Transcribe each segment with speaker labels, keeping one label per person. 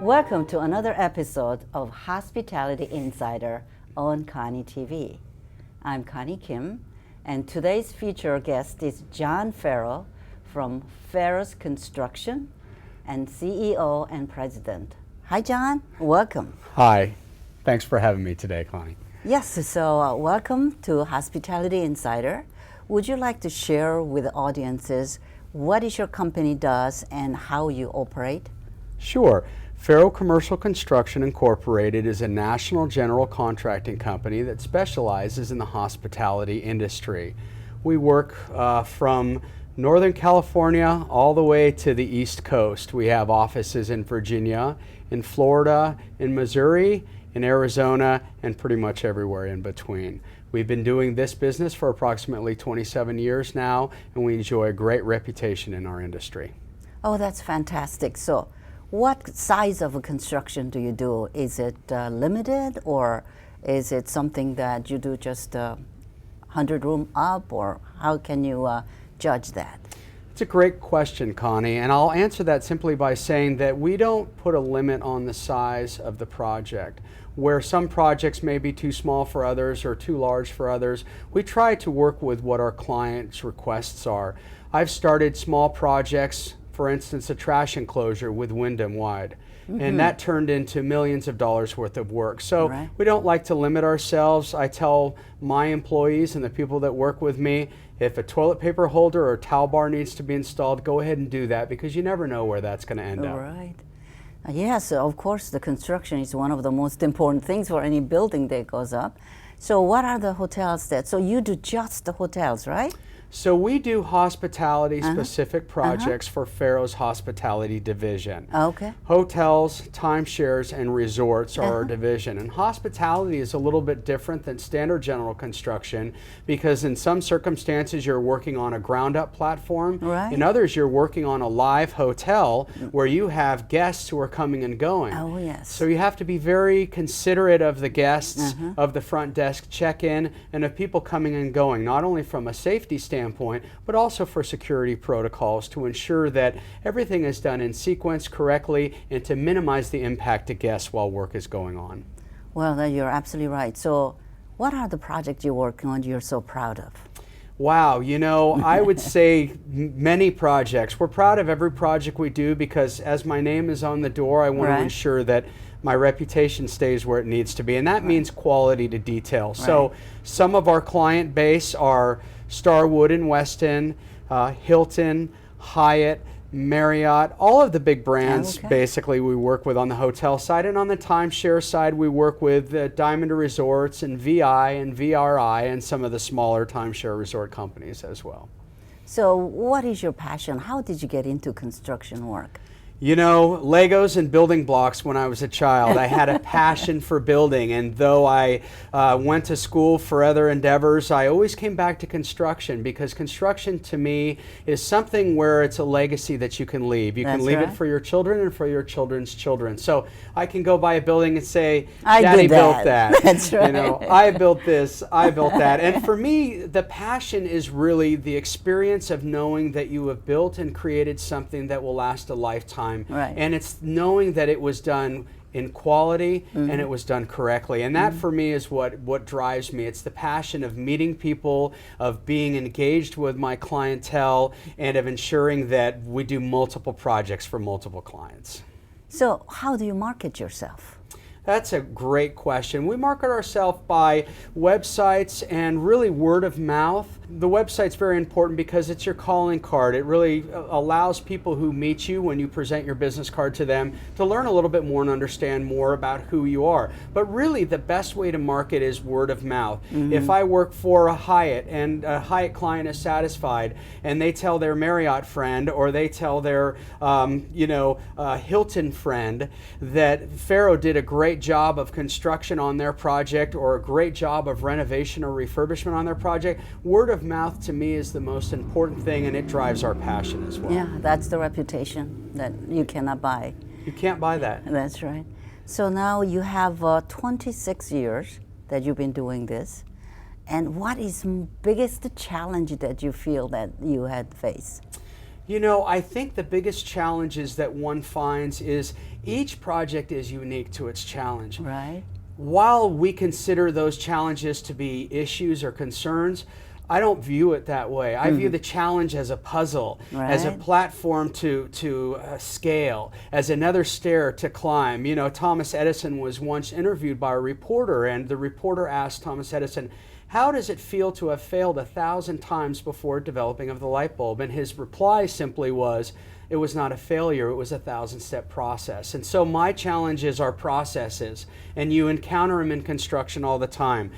Speaker 1: Welcome to another episode of Hospitality Insider on Koni TV. I'm Koni Kim, and today's featured guest is John Farrow from Farrow's Construction and CEO and President. Hi, John. Welcome.
Speaker 2: Hi. Thanks for having me today, Koni.
Speaker 1: Yes, so welcome to Hospitality Insider. Would you like to share with the audiences what is your company does and how you operate?
Speaker 2: Sure. Farrow Commercial Construction Incorporated is a national general contracting company that specializes in the hospitality industry. We work from Northern California all the way to the East Coast. We have offices in Virginia, in Florida, in Missouri, in Arizona, and pretty much everywhere in between. We've been doing this business for approximately 27 years now, and we enjoy a great reputation in our industry.
Speaker 1: Oh, that's fantastic. So, what size of a construction do you do? Is it limited, or is it something that you do just 100 room up, or how can you judge that?
Speaker 2: It's a great question, Connie, and I'll answer that simply by saying that we don't put a limit on the size of the project. Where some projects may be too small for others or too large for others, we try to work with what our clients' requests are. I've started small projects, for instance, a trash enclosure with Wyndham Wide. And that turned into millions of dollars worth of work. So we don't like to limit ourselves. I tell my employees and the people that work with me, if a toilet paper holder or a towel bar needs to be installed, go ahead and do that, because you never know where that's going to end up.
Speaker 1: Right. Yes, of course, the construction is one of the most important things for any building that goes up. So what are the hotels that, so you do just the hotels, right?
Speaker 2: So we do hospitality-specific projects for Farrow's hospitality division.
Speaker 1: Okay.
Speaker 2: Hotels, timeshares, and resorts are our division. And hospitality is a little bit different than standard general construction, because in some circumstances you're working on a ground-up platform.
Speaker 1: Right.
Speaker 2: In others you're working on a live hotel where you have guests who are coming and going.
Speaker 1: Oh, yes.
Speaker 2: So you have to be very considerate of the guests, of the front desk check-in, and of people coming and going, not only from a safety standpoint, but also for security protocols to ensure that everything is done in sequence correctly and to minimize the impact to guests while work is going on.
Speaker 1: Well, you're absolutely right. So what are the projects you're working on you're so proud of?
Speaker 2: Wow, you know, I would say many projects. We're proud of every project we do, because as my name is on the door, I want to ensure that my reputation stays where it needs to be, and that means quality to detail. So some of our client base are Starwood and Westin, Hilton, Hyatt, Marriott, all of the big brands basically we work with on the hotel side. And on the timeshare side, we work with Diamond Resorts and VI and VRI and some of the smaller timeshare resort companies as well.
Speaker 1: So what is your passion? How did you get into construction work?
Speaker 2: You know, Legos and building blocks when I was a child. I had a passion for building, and though I went to school for other endeavors, I always came back to construction, because construction to me is something where it's a legacy that you can leave. You can leave it for your children and for your children's children. So I can go by a building and say, Daddy built that.
Speaker 1: That's right.
Speaker 2: You know, I built this, I built that. And for me, the passion is really the experience of knowing that you have built and created something that will last a lifetime.
Speaker 1: Right.
Speaker 2: And it's knowing that it was done in quality and it was done correctly. And that for me is what drives me. It's the passion of meeting people, of being engaged with my clientele, and of ensuring that we do multiple projects for multiple clients.
Speaker 1: So how do you market yourself?
Speaker 2: That's a great question. We market ourselves by websites and really word of mouth. The website's very important because it's your calling card. It really allows people who meet you when you present your business card to them to learn a little bit more and understand more about who you are. But really the best way to market is word of mouth. If I work for a Hyatt and a Hyatt client is satisfied and they tell their Marriott friend or they tell their Hilton friend that Farrow did a great job of construction on their project or a great job of renovation or refurbishment on their project, word of mouth to me is the most important thing, and it drives our passion as well.
Speaker 1: Yeah, that's the reputation that you cannot buy.
Speaker 2: You can't buy that.
Speaker 1: That's right. So now you have 26 years that you've been doing this. And what is biggest challenge that you feel that you had faced?
Speaker 2: You know, I think the biggest challenges that one finds is each project is unique to its challenge.
Speaker 1: Right.
Speaker 2: While we consider those challenges to be issues or concerns, I don't view it that way. I view the challenge as a puzzle, as a platform to scale, as another stair to climb. You know, Thomas Edison was once interviewed by a reporter, and the reporter asked Thomas Edison, "How does it feel to have failed 1,000 times before developing of the light bulb?" And his reply simply was, "It was not a failure, it was a 1,000-step process." And so my challenges are processes, and you encounter them in construction all the time.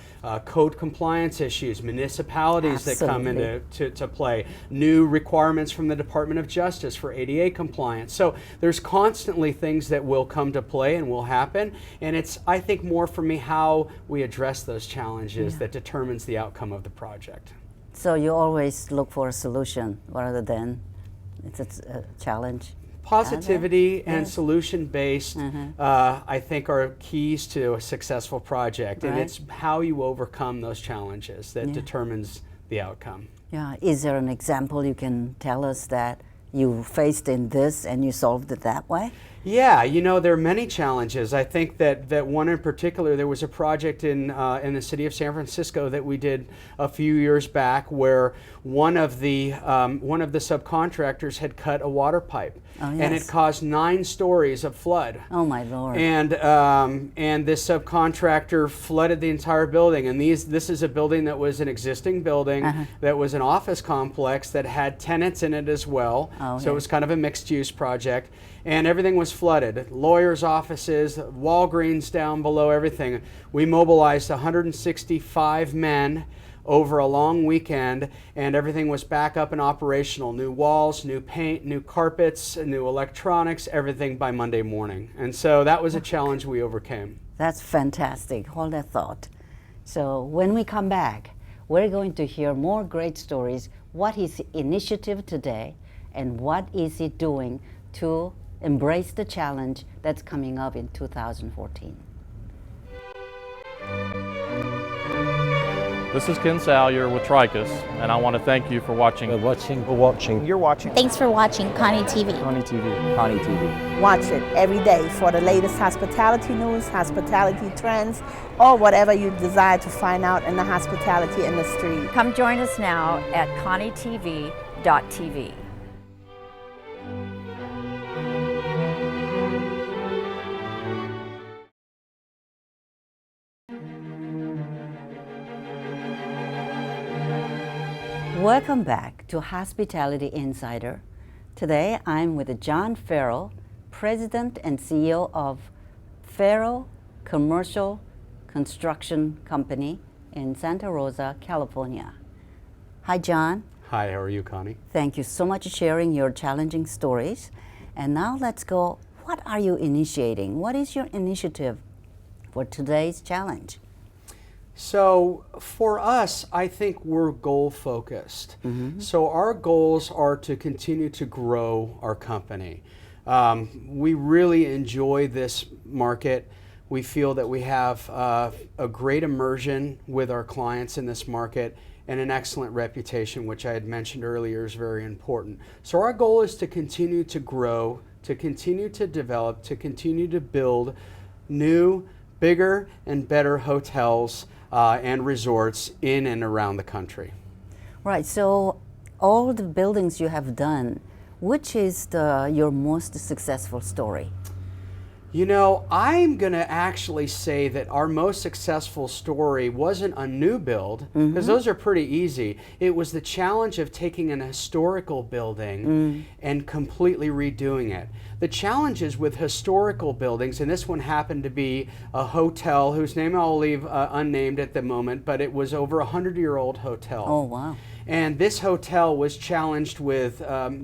Speaker 2: Code compliance issues, municipalities that come into play, new requirements from the Department of Justice for ADA compliance. So there's constantly things that will come to play and will happen, and it's, I think, more for me how we address those challenges that determines the outcome of the project.
Speaker 1: So you always look for a solution rather than it's a challenge.
Speaker 2: Positivity and solution-based, I think, are keys to a successful project, and it's how you overcome those challenges that determines the outcome.
Speaker 1: Yeah. Is there an example you can tell us that you faced in this and you solved it that way?
Speaker 2: Yeah, you know, there are many challenges. I think that one in particular, there was a project in the city of San Francisco that we did a few years back where one of the subcontractors had cut a water pipe. And it caused 9 stories of flood.
Speaker 1: Oh my Lord!
Speaker 2: And this subcontractor flooded the entire building. And this is a building that was an existing building that was an office complex that had tenants in it as well. So it was kind of a mixed-use project. And everything was flooded. Lawyers' offices, Walgreens down below, everything. We mobilized 165 men over a long weekend, and everything was back up and operational. New walls, new paint, new carpets, new electronics, everything by Monday morning. And so that was a challenge we overcame.
Speaker 1: That's fantastic. Hold that thought. So when we come back, we're going to hear more great stories. What is the initiative today, and what is he doing to embrace the challenge that's coming up in 2014?
Speaker 3: This is Ken Salyer with Tricus, and I want to thank you for watching.
Speaker 4: You're watching.
Speaker 5: Thanks for watching Koni TV.
Speaker 3: Koni TV.
Speaker 4: Koni TV.
Speaker 6: Watch it every day for the latest hospitality news, hospitality trends, or whatever you desire to find out in the hospitality industry.
Speaker 7: Come join us now at konitv.tv.
Speaker 1: Welcome back to Hospitality Insider. Today I'm with John Farrow, President and CEO of Farrow Commercial Construction Company in Santa Rosa, California. Hi, John.
Speaker 2: Hi, how are you, Connie?
Speaker 1: Thank you so much for sharing your challenging stories. And now let's go, what are you initiating? What is your initiative for today's challenge?
Speaker 2: So for us, I think we're goal focused. So our goals are to continue to grow our company. We really enjoy this market. We feel that we have a great immersion with our clients in this market and an excellent reputation, which I had mentioned earlier is very important. So our goal is to continue to grow, to continue to develop, to continue to build new, bigger and better hotels and resorts in and around the country.
Speaker 1: Right, so all the buildings you have done, which is your most successful story?
Speaker 2: You know, I'm going to actually say that our most successful story wasn't a new build, because those are pretty easy. It was the challenge of taking an historical building and completely redoing it. The challenges with historical buildings, and this one happened to be a hotel whose name I'll leave unnamed at the moment, but it was over a 100-year-old hotel.
Speaker 1: Oh, wow.
Speaker 2: And this hotel was challenged with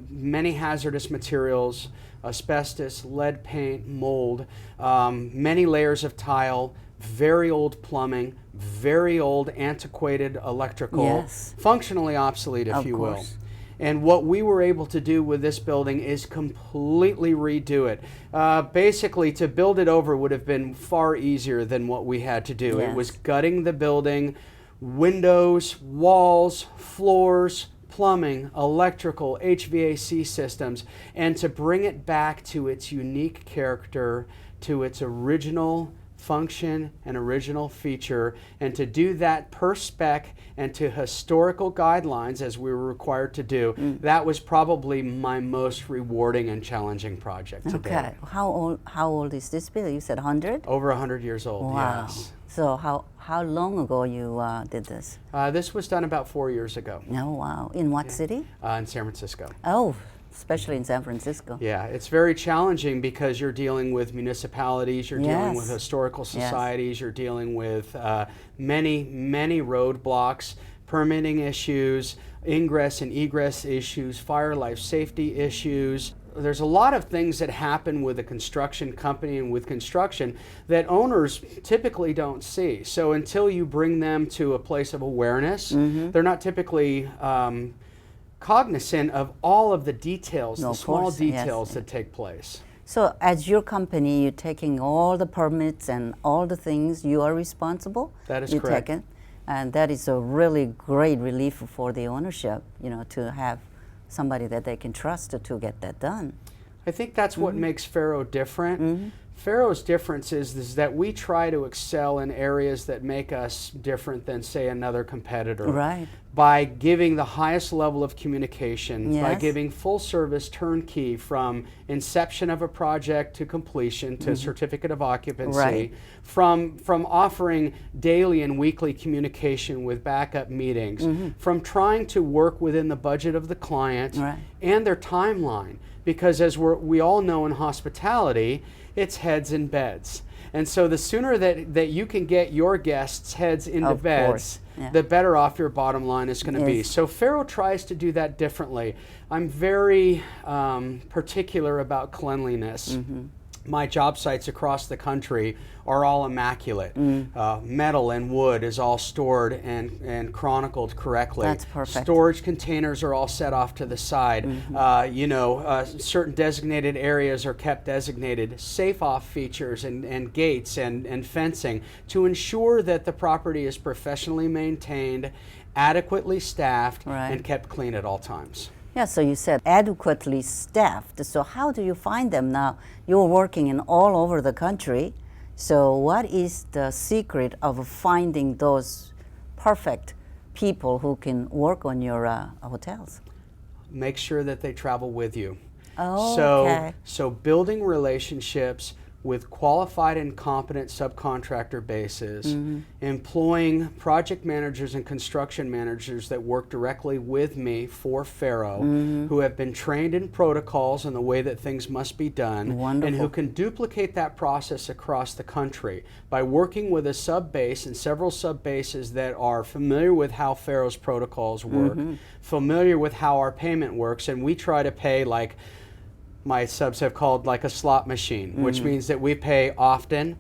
Speaker 2: many hazardous materials, asbestos, lead paint, mold, many layers of tile, very old plumbing, very old antiquated electrical, functionally obsolete, if you will. And what we were able to do with this building is completely redo it. Basically, to build it over would have been far easier than what we had to do. It was gutting the building, windows, walls, floors, plumbing, electrical, HVAC systems, and to bring it back to its unique character, to its original function and original feature, and to do that per spec and to historical guidelines as we were required to do. That was probably my most rewarding and challenging project today.
Speaker 1: Okay. How old is this building? You said 100?
Speaker 2: Over 100 years old,
Speaker 1: Wow.
Speaker 2: yes.
Speaker 1: So how long ago you did this?
Speaker 2: This was done about 4 years ago.
Speaker 1: Oh, wow. In what city?
Speaker 2: In San Francisco.
Speaker 1: Oh, especially in San Francisco.
Speaker 2: Yeah, it's very challenging because you're dealing with municipalities, you're dealing with
Speaker 1: Yes.
Speaker 2: historical
Speaker 1: Yes.
Speaker 2: societies, you're dealing with many roadblocks, permitting issues, ingress and egress issues, fire life safety issues. There's a lot of things that happen with a construction company and with construction that owners typically don't see. So until you bring them to a place of awareness, they're not typically cognizant of all of the details,
Speaker 1: No,
Speaker 2: the
Speaker 1: of
Speaker 2: small
Speaker 1: course, yes.
Speaker 2: details that take place.
Speaker 1: So as your company, you're taking all the permits and all the things, you are responsible?
Speaker 2: That is
Speaker 1: you
Speaker 2: correct.
Speaker 1: Take it, and that is a really great relief for the ownership, you know, to have somebody that they can trust to get that done.
Speaker 2: I think that's what makes Farrow different. Farrow's difference is that we try to excel in areas that make us different than, say, another competitor.
Speaker 1: Right.
Speaker 2: By giving the highest level of communication, by
Speaker 1: Yes.
Speaker 2: giving full service turnkey from inception of a project to completion to certificate of occupancy,
Speaker 1: Right.
Speaker 2: from offering daily and weekly communication with backup meetings, from trying to work within the budget of the client
Speaker 1: Right.
Speaker 2: and their timeline. Because as we all know in hospitality, it's heads in beds. And so the sooner that you can get your guests' heads into
Speaker 1: Of
Speaker 2: beds,
Speaker 1: course, yeah.
Speaker 2: the better off your bottom line is going to be.
Speaker 1: Yes.
Speaker 2: So Farrow tries to do that differently. I'm very particular about cleanliness. My job sites across the country are all immaculate. Metal and wood is all stored and chronicled correctly.
Speaker 1: That's perfect.
Speaker 2: Storage containers are all set off to the side. Certain designated areas are kept designated. Safe-off features and gates and fencing to ensure that the property is professionally maintained, adequately staffed,
Speaker 1: Right.
Speaker 2: and kept clean at all times.
Speaker 1: Yeah, so you said adequately staffed. So how do you find them now? You're working in all over the country. So what is the secret of finding those perfect people who can work on your hotels?
Speaker 2: Make sure that they travel with you.
Speaker 1: Oh,
Speaker 2: So,
Speaker 1: okay.
Speaker 2: so building relationships with qualified and competent subcontractor bases, employing project managers and construction managers that work directly with me for Farrow, who have been trained in protocols and the way that things must be done, and
Speaker 1: Wonderful.
Speaker 2: who can duplicate that process across the country by working with a sub-base and several sub-bases that are familiar with how Farrow's protocols work, familiar with how our payment works, and we try to pay like my subs have called like a slot machine, which means that we pay often,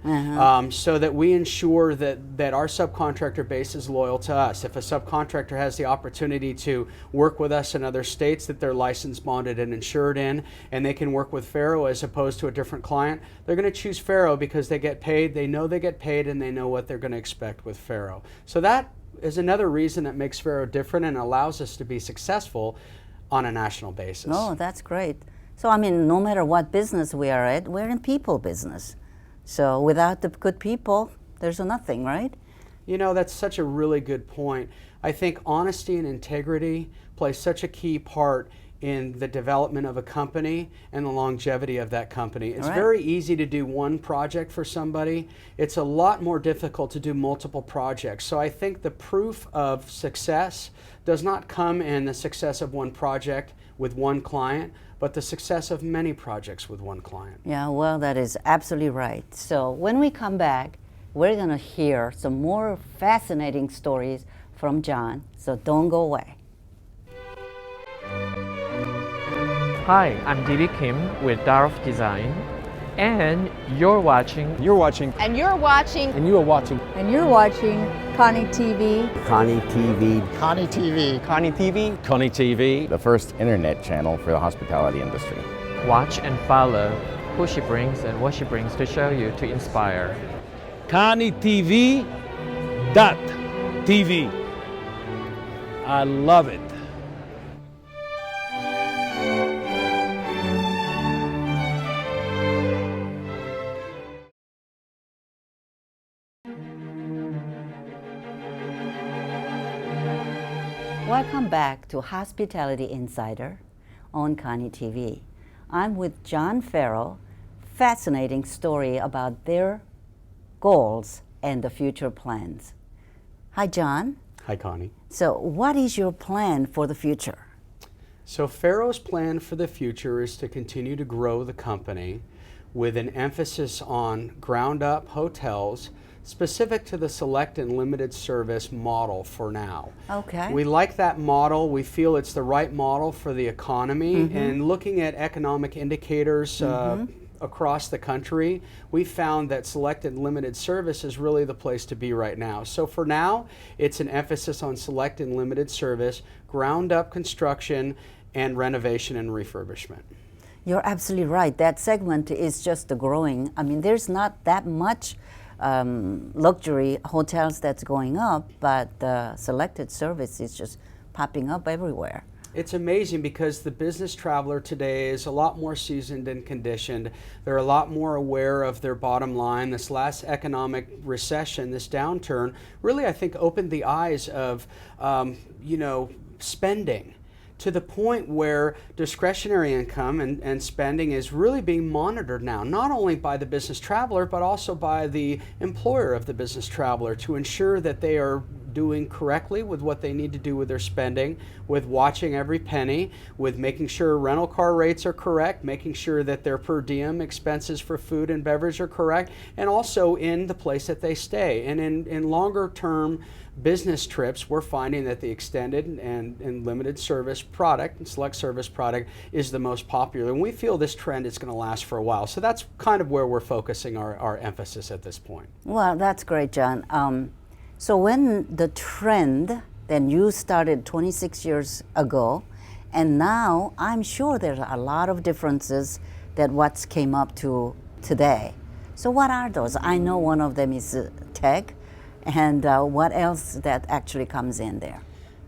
Speaker 2: so that we ensure that our subcontractor base is loyal to us. If a subcontractor has the opportunity to work with us in other states that they're licensed, bonded, and insured in, and they can work with Farrow as opposed to a different client, they're going to choose Farrow because they get paid, they know they get paid, and they know what they're going to expect with Farrow. So that is another reason that makes Farrow different and allows us to be successful on a national basis.
Speaker 1: Oh, that's great. So, I mean, no matter what business we are at, we're in people business. So without the good people, there's nothing, right?
Speaker 2: You know, that's such a really good point. I think honesty and integrity play such a key part in the development of a company and the longevity of that company. It's
Speaker 1: Right.
Speaker 2: very easy to do one project for somebody. It's a lot more difficult to do multiple projects. So I think the proof of success does not come in the success of one project with one client, but the success of many projects with one client.
Speaker 1: Yeah, well, that is absolutely right. So when we come back, we're going to hear some more fascinating stories from John. So don't go away.
Speaker 5: Hi, I'm Kim with Darf Design, and you're watching
Speaker 4: You're watching.
Speaker 8: And you're watching
Speaker 4: And you are watching.
Speaker 8: And you're watching Koni TV.
Speaker 9: Koni TV,
Speaker 4: Koni TV. Koni TV.
Speaker 9: Koni TV, the first internet channel for the hospitality industry.
Speaker 5: Watch and follow who she brings and what she brings to show you to inspire.
Speaker 10: KoniTV.tv. I love it.
Speaker 1: Welcome back to Hospitality Insider on Koni TV. I'm with John Farrow. Fascinating story about their goals and the future plans. Hi, John.
Speaker 2: Hi, Connie.
Speaker 1: So, what is your plan for the future?
Speaker 2: So Farrow's plan for the future is to continue to grow the company with an emphasis on ground-up hotels specific to the select and limited service model for now.
Speaker 1: Okay.
Speaker 2: We like that model. We feel it's the right model for the economy. And looking at economic indicators across the country, we found that select and limited service is really the place to be right now. So for now, it's an emphasis on select and limited service, ground-up construction, and renovation and refurbishment.
Speaker 1: You're absolutely right. That segment is just growing. I mean, there's not that much luxury hotels that's going up, but the selected service is just popping up everywhere.
Speaker 2: It's amazing because the business traveler today is a lot more seasoned and conditioned. They're a lot more aware of their bottom line. This last economic recession, this downturn, really I think opened the eyes of spending, to the point where discretionary income and spending is really being monitored now, not only by the business traveler, but also by the employer of the business traveler, to ensure that they are doing correctly with what they need to do with their spending, with watching every penny, with making sure rental car rates are correct, making sure that their per diem expenses for food and beverage are correct, and also in the place that they stay. And in longer term business trips, we're finding that the extended and limited service product and select service product is the most popular. And we feel this trend is going to last for a while. So that's kind of where we're focusing our emphasis at this point.
Speaker 1: Well, that's great, John. So when the trend, then you started 26 years ago, and now I'm sure there's a lot of differences that what's came up to today. So what are those? I know one of them is tech, and what else that actually comes in there?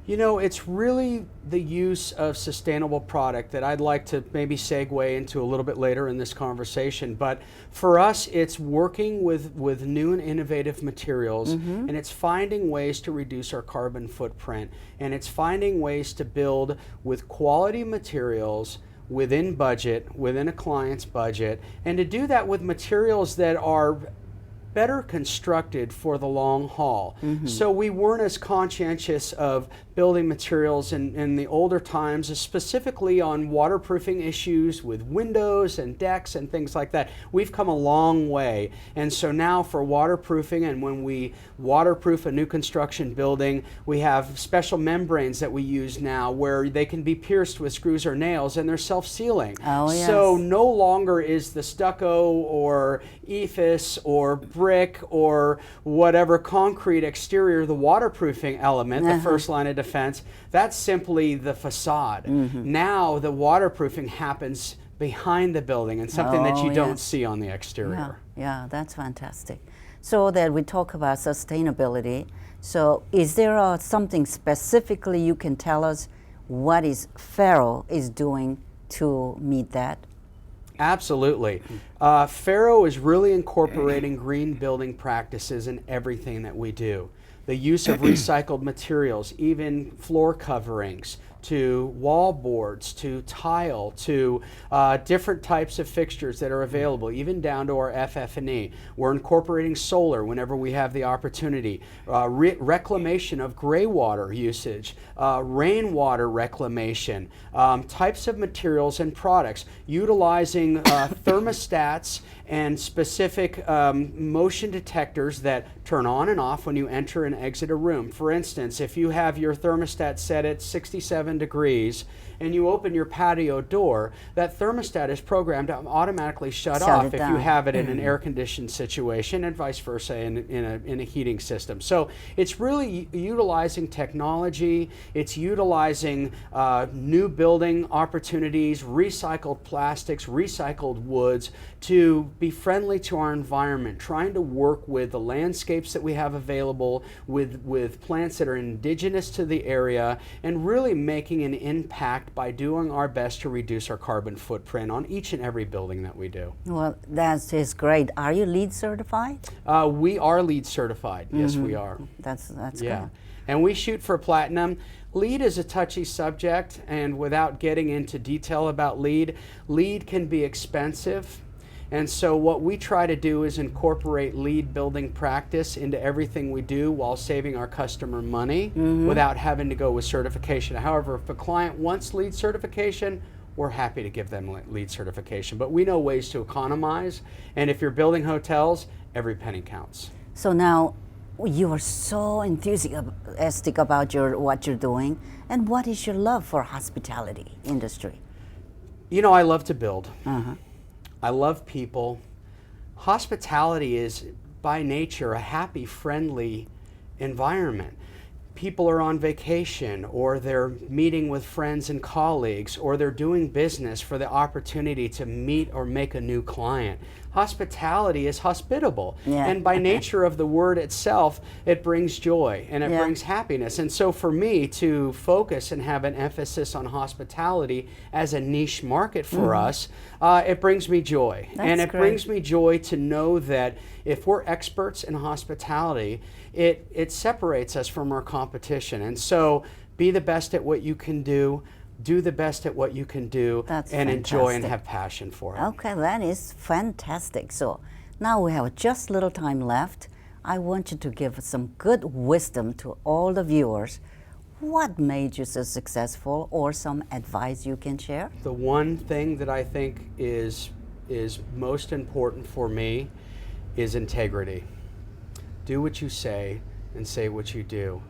Speaker 2: You know, it's really the use of sustainable product that I'd like to maybe segue into a little bit later in this conversation. But for us, it's working with new and innovative materials, and it's finding ways to reduce our carbon footprint, and it's finding ways to build with quality materials within budget, within a client's budget, and to do that with materials that are better constructed for the long haul. So we weren't as conscientious of building materials in the older times, specifically on waterproofing issues with windows and decks and things like that. We've come a long way. And so now for waterproofing, and when we waterproof a new construction building, we have special membranes that we use now where they can be pierced with screws or nails, and they're self-sealing.
Speaker 1: Oh, yes.
Speaker 2: So no longer is the stucco or ephes or brick or whatever concrete exterior the waterproofing element, the first line of defense. That's simply the facade. Now the waterproofing happens behind the building, and something that you don't see on the exterior.
Speaker 1: Yeah, that's fantastic. So that we talk about sustainability. So is there something specifically you can tell us what is Farrow is doing to meet that?
Speaker 2: Absolutely. Farrow is really incorporating green building practices in everything that we do. The use of recycled materials, even floor coverings, to wall boards, to tile, to different types of fixtures that are available, even down to our FF&E. We're incorporating solar whenever we have the opportunity. Reclamation of gray water usage, rainwater reclamation, types of materials and products, utilizing thermostats and specific motion detectors that turn on and off when you enter and exit a room. For instance, if you have your thermostat set at 67 degrees and you open your patio door, that thermostat is programmed to automatically shut off if you have it in an air-conditioned situation, and vice versa in a heating system. So it's really utilizing technology, it's utilizing new building opportunities, recycled plastics, recycled woods, to be friendly to our environment, trying to work with the landscapes that we have available, with plants that are indigenous to the area, and really making an impact by doing our best to reduce our carbon footprint on each and every building that we do.
Speaker 1: Well, that is great. Are you LEED certified?
Speaker 2: We are LEED certified. Yes, we are.
Speaker 1: That's
Speaker 2: yeah.
Speaker 1: good.
Speaker 2: and we shoot for platinum. LEED is a touchy subject, and without getting into detail about LEED can be expensive. And so what we try to do is incorporate LEED building practice into everything we do while saving our customer money without having to go with certification. However, if a client wants LEED certification, we're happy to give them LEED certification. But we know ways to economize, and if you're building hotels, every penny counts.
Speaker 1: So now you are so enthusiastic about what you're doing, and what is your love for hospitality industry?
Speaker 2: You know, I love to build. I love people. Hospitality is by nature a happy, friendly environment. People are on vacation, or they're meeting with friends and colleagues, or they're doing business for the opportunity to meet or make a new client. Hospitality is hospitable, and by nature of the word itself, it brings joy and it brings happiness. And so for me to focus and have an emphasis on hospitality as a niche market for us, it brings me joy. And it brings me joy to know that if we're experts in hospitality, it separates us from our competition. And so be the best at what you can do the best at what you can do, and enjoy and have passion for it.
Speaker 1: Okay, that is fantastic. So now we have just little time left. I want you to give some good wisdom to all the viewers. What made you so successful, or some advice you can share?
Speaker 2: The one thing that I think is most important for me is integrity. Do what you say and say what you do.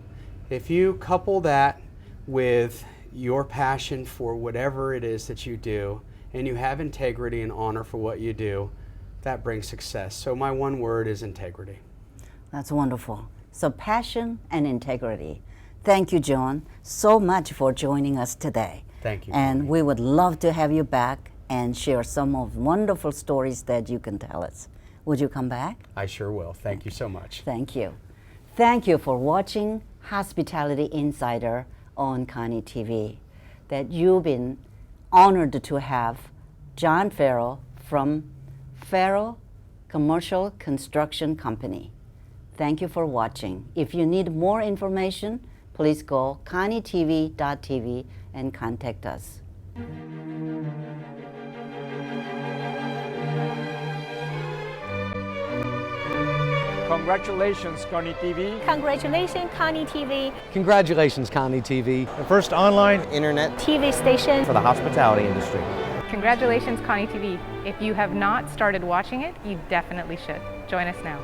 Speaker 2: If you couple that with your passion for whatever it is that you do, and you have integrity and honor for what you do, that brings success. So my one word is integrity.
Speaker 1: That's wonderful. So passion and integrity. Thank you, John, so much for joining us today.
Speaker 2: Thank you.
Speaker 1: And we would love to have you back and share some of wonderful stories that you can tell us. Would you come back?
Speaker 2: I sure will. Thank you so much.
Speaker 1: Thank you. Thank you for watching Hospitality Insider on Koni TV. That you've been honored to have John Farrow from Farrow Commercial Construction Company. Thank you for watching. If you need more information, please go konitv.tv and contact us.
Speaker 10: Congratulations, Koni TV.
Speaker 11: Congratulations, Koni TV.
Speaker 12: Congratulations, Koni TV.
Speaker 10: The first online
Speaker 4: internet
Speaker 11: TV station
Speaker 4: for the hospitality industry.
Speaker 13: Congratulations, Koni TV. If you have not started watching it, you definitely should. Join us now.